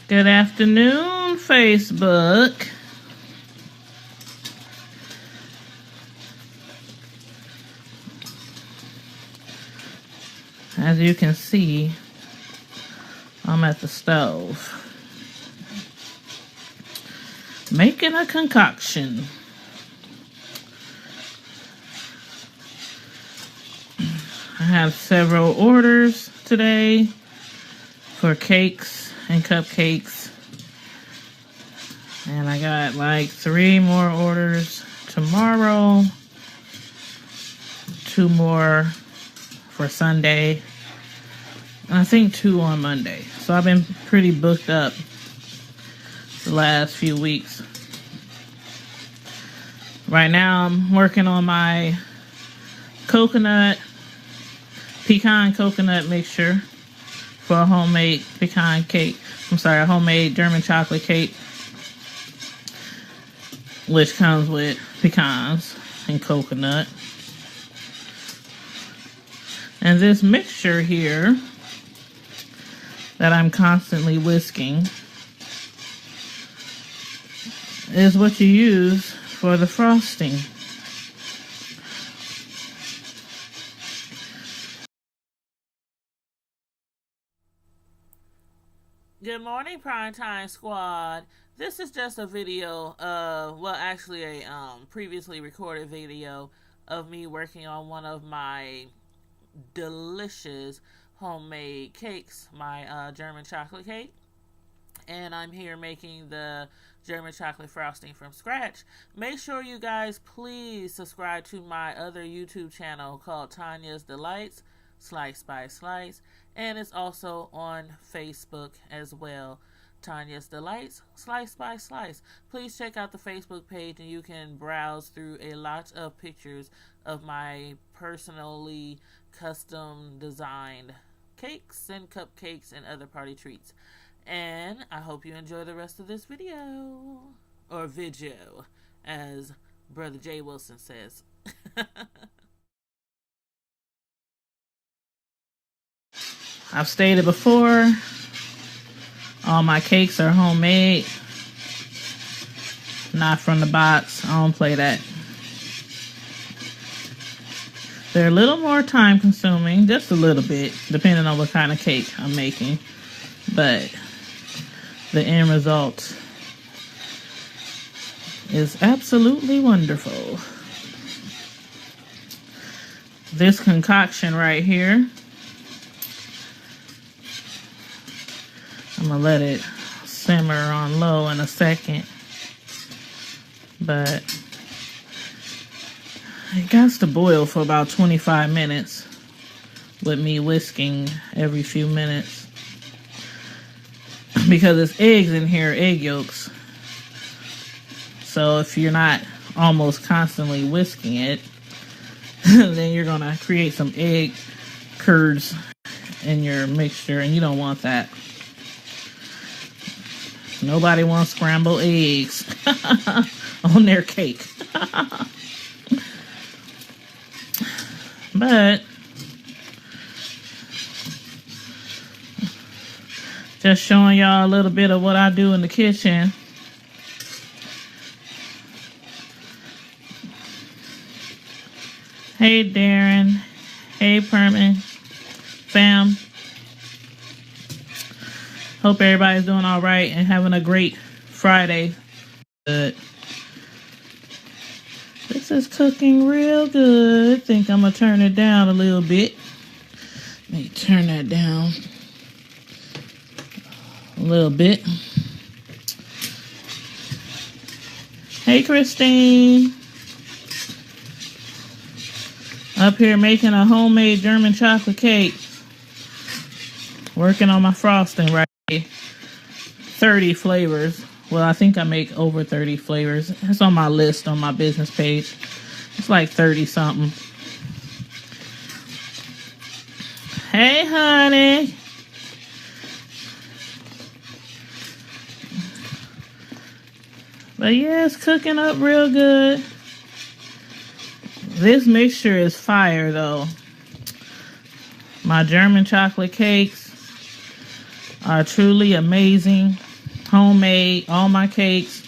Good afternoon, Facebook. As you can see, I'm at the stove making a concoction. I have several orders today for cakes and cupcakes, and I got like 3 more orders tomorrow, 2 more for Sunday, and I think 2 on Monday. So I've been pretty booked up the last few weeks. Right now I'm working on my pecan coconut mixture for a homemade pecan cake. A homemade German chocolate cake, which comes with pecans and coconut. And this mixture here that I'm constantly whisking is what you use for the frosting. Good morning, Primetime Squad. This is just a video of, actually a previously recorded video of me working on one of my delicious homemade cakes, my German chocolate cake. And I'm here making the German chocolate frosting from scratch. Make sure you guys please subscribe to my other YouTube channel called Tanya's Delights, Slice by Slice. And it's also on Facebook as well, Tanya's Delights, Slice by Slice. Please check out the Facebook page and you can browse through a lot of pictures of my personally custom designed cakes and cupcakes and other party treats. And I hope you enjoy the rest of this video. Or video, as Brother Jay Wilson says. I've stated before, all my cakes are homemade, not from the box. I don't play that. They're a little more time consuming, just a little bit, depending on what kind of cake I'm making. But the end result is absolutely wonderful. This concoction right here, I'm gonna let it simmer on low in a second, but it got to boil for about 25 minutes with me whisking every few minutes, because it's eggs in here, egg yolks. So if you're not almost constantly whisking it, then you're gonna create some egg curds in your mixture, and you don't want that. Nobody wants scrambled eggs on their cake. But just showing y'all a little bit of what I do in the kitchen. Hey Darren. Hey Perman. Fam. Hope everybody's doing all right and having a great Friday. Good. This is cooking real good. I think I'm going to turn it down a little bit. Let me turn that down a little bit. Hey, Christine. Up here making a homemade German chocolate cake. Working on my frosting right here. 30 flavors. Well, I think I make over 30 flavors. It's on my list on my business page. It's like 30 something. Hey, honey. But yeah, it's cooking up real good. This mixture is fire, though. My German chocolate cakes are truly amazing. homemade, all my cakes,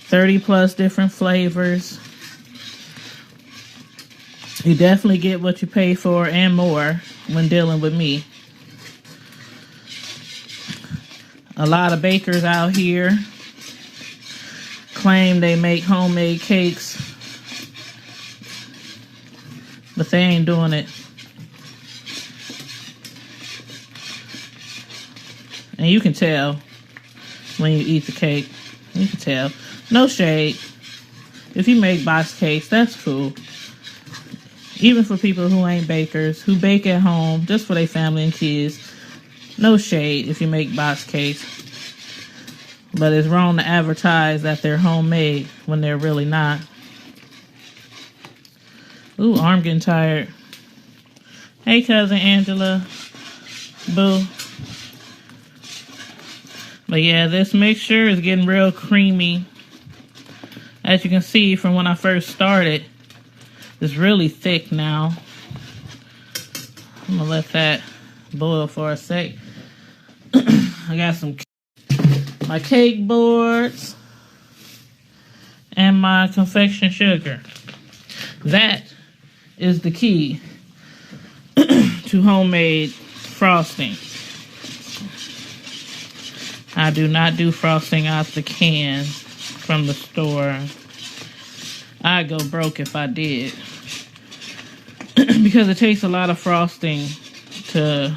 30 plus different flavors. You definitely get what you pay for and more when dealing with me. A lot of bakers out here claim they make homemade cakes, but they ain't doing it. And you can tell when you eat the cake. You can tell. No shade. If you make box cakes, that's cool. Even for people who ain't bakers, who bake at home just for their family and kids. No shade if you make box cakes. But it's wrong to advertise that they're homemade when they're really not. Ooh, arm getting tired. Hey, cousin Angela. Boo. But yeah, this mixture is getting real creamy. As you can see from when I first started, it's really thick now. I'm gonna let that boil for a sec. I got my cake boards and my confection sugar. That is the key to homemade frosting. I do not do frosting out the can from the store. I'd go broke if I did. Because it takes a lot of frosting to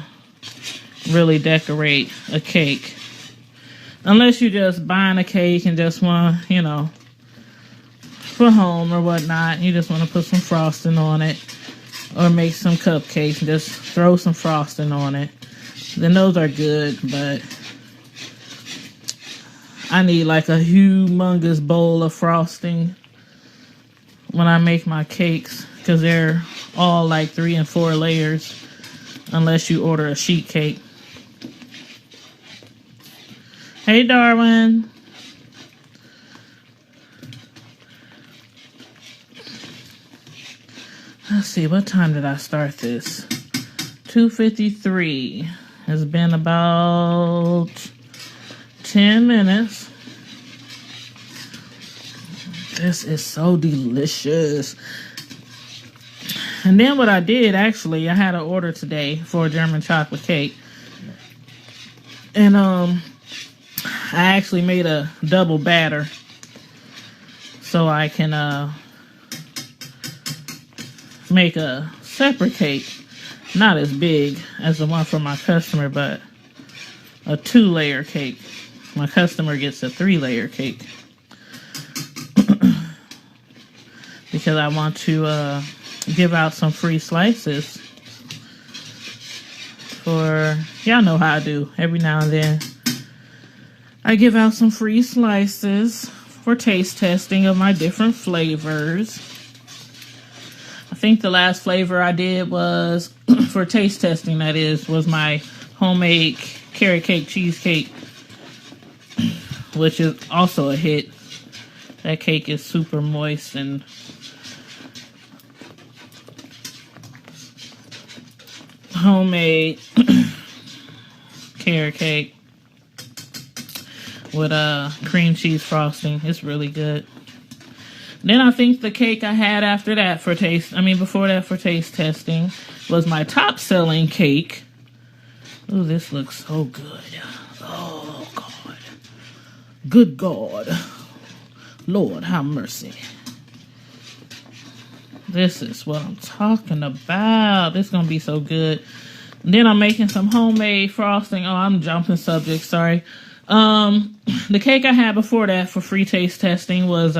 really decorate a cake. Unless you're just buying a cake and just want, you know, for home or whatnot. You just want to put some frosting on it. Or make some cupcakes and just throw some frosting on it. Then those are good, but I need like a humongous bowl of frosting when I make my cakes, because they're all like 3 and 4 layers unless you order a sheet cake. Hey, Darwin. Let's see, what time did I start this? 2:53. It's been about 10 minutes. This is so delicious. And then what I did, actually, I had an order today for a German chocolate cake. And I actually made a double batter so I can make a separate cake. Not as big as the one for my customer, but a 2-layer cake. My customer gets a 3-layer cake. Because I want to give out some free slices for, y'all know how I do every now and then. I give out some free slices for taste testing of my different flavors. I think the last flavor I did was, for taste testing that is, was my homemade carrot cake cheesecake, which is also a hit. That cake is super moist and homemade carrot cake with cream cheese frosting. It's really good. Then I think the cake I had after that for before that for taste testing was my top selling cake. Oh, this looks so good. Oh, God. Good God. Lord, have mercy. This is what I'm talking about. This is going to be so good. And then I'm making some homemade frosting. Oh, I'm jumping subjects. Sorry. The cake I had before that for free taste testing was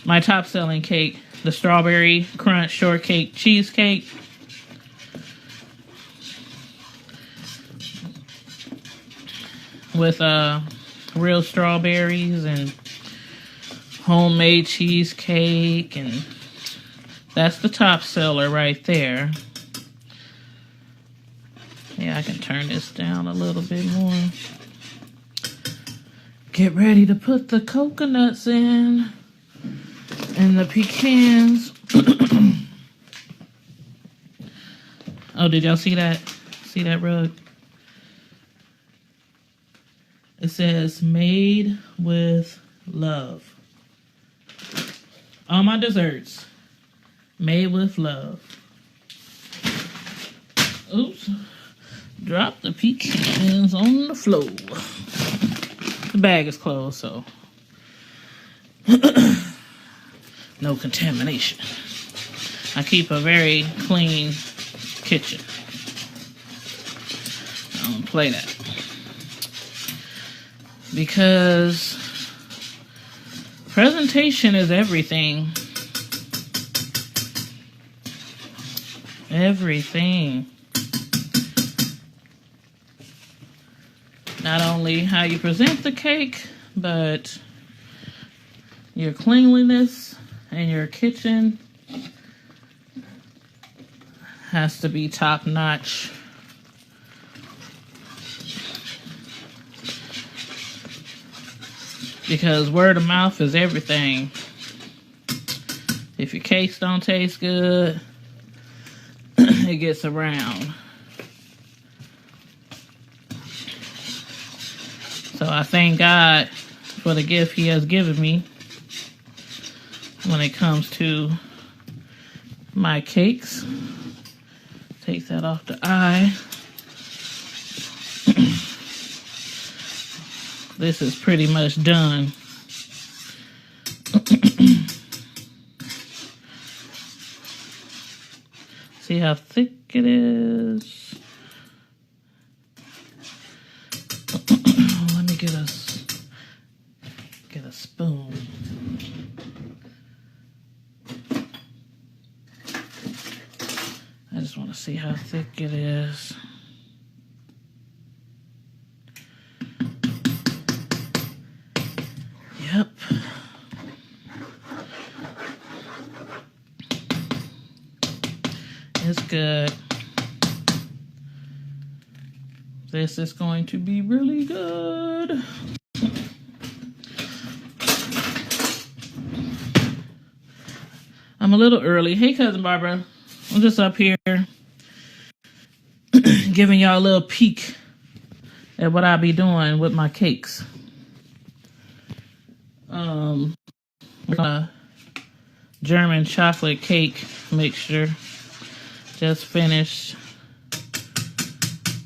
my top selling cake, the strawberry crunch shortcake cheesecake. With real strawberries and homemade cheesecake, and that's the top seller right there. Yeah, I can turn this down a little bit more. Get ready to put the coconuts in and the pecans. Oh, did y'all see that? See that rug? It says made with love. All my desserts made with love. Oops. Drop the pecans on the floor. The bag is closed, so no contamination. I keep a very clean kitchen. I don't play that. Because presentation is everything. Everything. Not only how you present the cake, but your cleanliness in your kitchen has to be top notch. Because word of mouth is everything. If your cakes don't taste good, it gets around. So I thank God for the gift He has given me when it comes to my cakes. Take that off the eye. This is pretty much done. See how thick it is? Let me get a spoon. I just want to see how thick it is. Yep. It's good. This is going to be really good. I'm a little early. Hey, Cousin Barbara. I'm just up here giving y'all a little peek at what I'll be doing with my cakes. German chocolate cake mixture. Just finished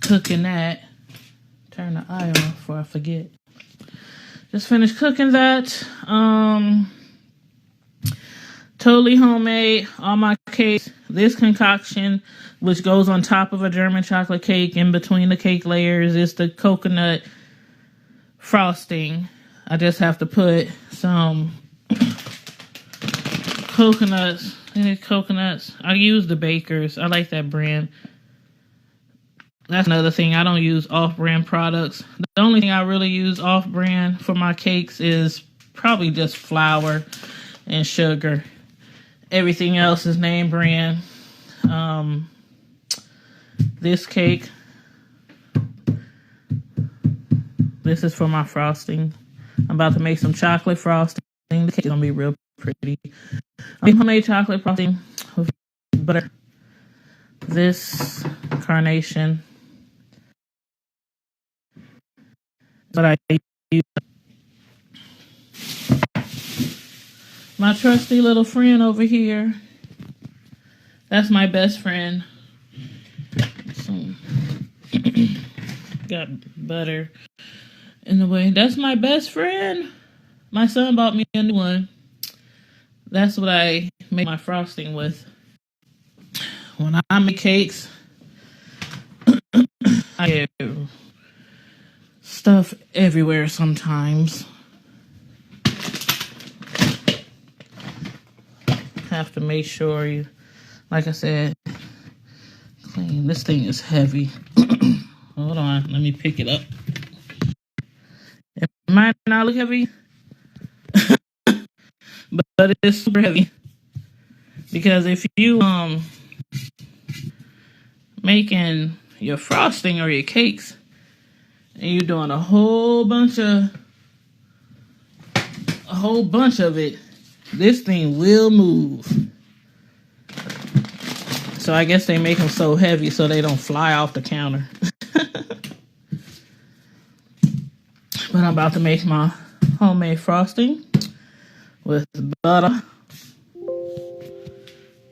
cooking that. Turn the eye on before I forget. Just finished cooking that. Totally homemade. All my cakes. This concoction, which goes on top of a German chocolate cake, in between the cake layers, is the coconut frosting. I just have to put some coconuts. Any coconuts? I use the Bakers. I like that brand. That's another thing. I don't use off-brand products. The only thing I really use off-brand for my cakes is probably just flour and sugar. Everything else is name brand. This cake, this is for my frosting. I'm about to make some chocolate frosting. The cake is going to be real pretty. Homemade chocolate frosting with butter. This carnation. But I use my trusty little friend over here. That's my best friend. Got butter in the way. That's my best friend. My son bought me a new one. That's what I make my frosting with. When I make cakes, I get stuff everywhere sometimes. Have to make sure you, like I said, clean. This thing is heavy. Hold on, let me pick it up. It might not look heavy, but it is super heavy. Because if you making your frosting or your cakes and you're doing a whole bunch of it, this thing will move. So I guess they make them so heavy so they don't fly off the counter. And I'm about to make my homemade frosting with butter.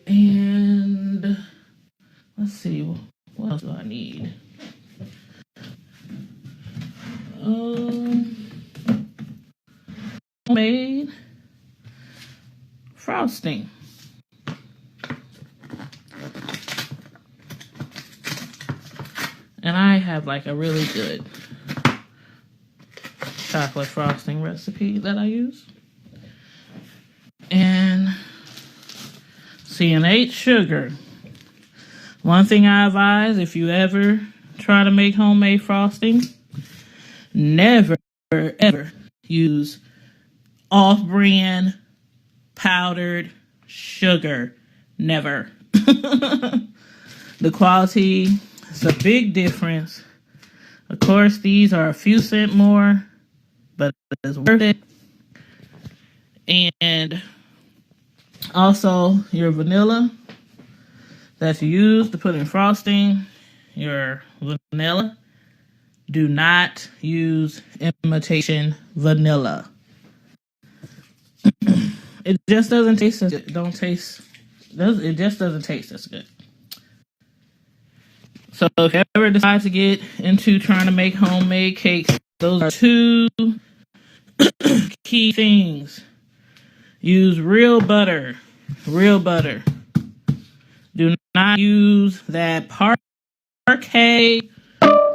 And let's see, what else do I need? Homemade frosting. And I have like a really good chocolate frosting recipe that I use. And CNH sugar. One thing I advise, if you ever try to make homemade frosting, never ever use off-brand powdered sugar. Never. The quality is a big difference. Of course, these are a few cents more, but it's worth it. And also your vanilla that you use to put in frosting, your vanilla, do not use imitation vanilla. It just doesn't taste as good. It just doesn't taste as good. So if you ever decide to get into trying to make homemade cakes, those are two key things. Use real butter. Real butter. Do not use that Parquet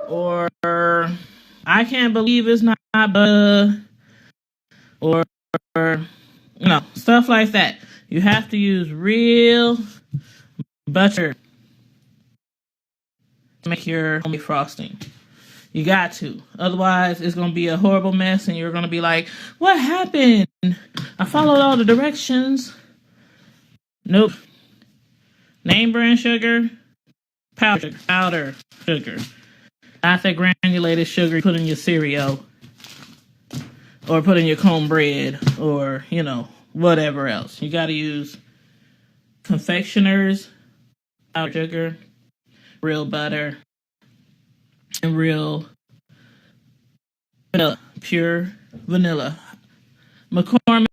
or I can't believe it's not butter or stuff like that. You have to use real butter to make your homemade frosting. You got to. Otherwise, it's going to be a horrible mess and you're going to be like, what happened? I followed all the directions. Nope. Name brand sugar, powder sugar. Not that granulated sugar you put in your cereal or put in your cornbread or, whatever else. You got to use confectioner's powdered sugar, real butter, and real vanilla, pure vanilla. McCormick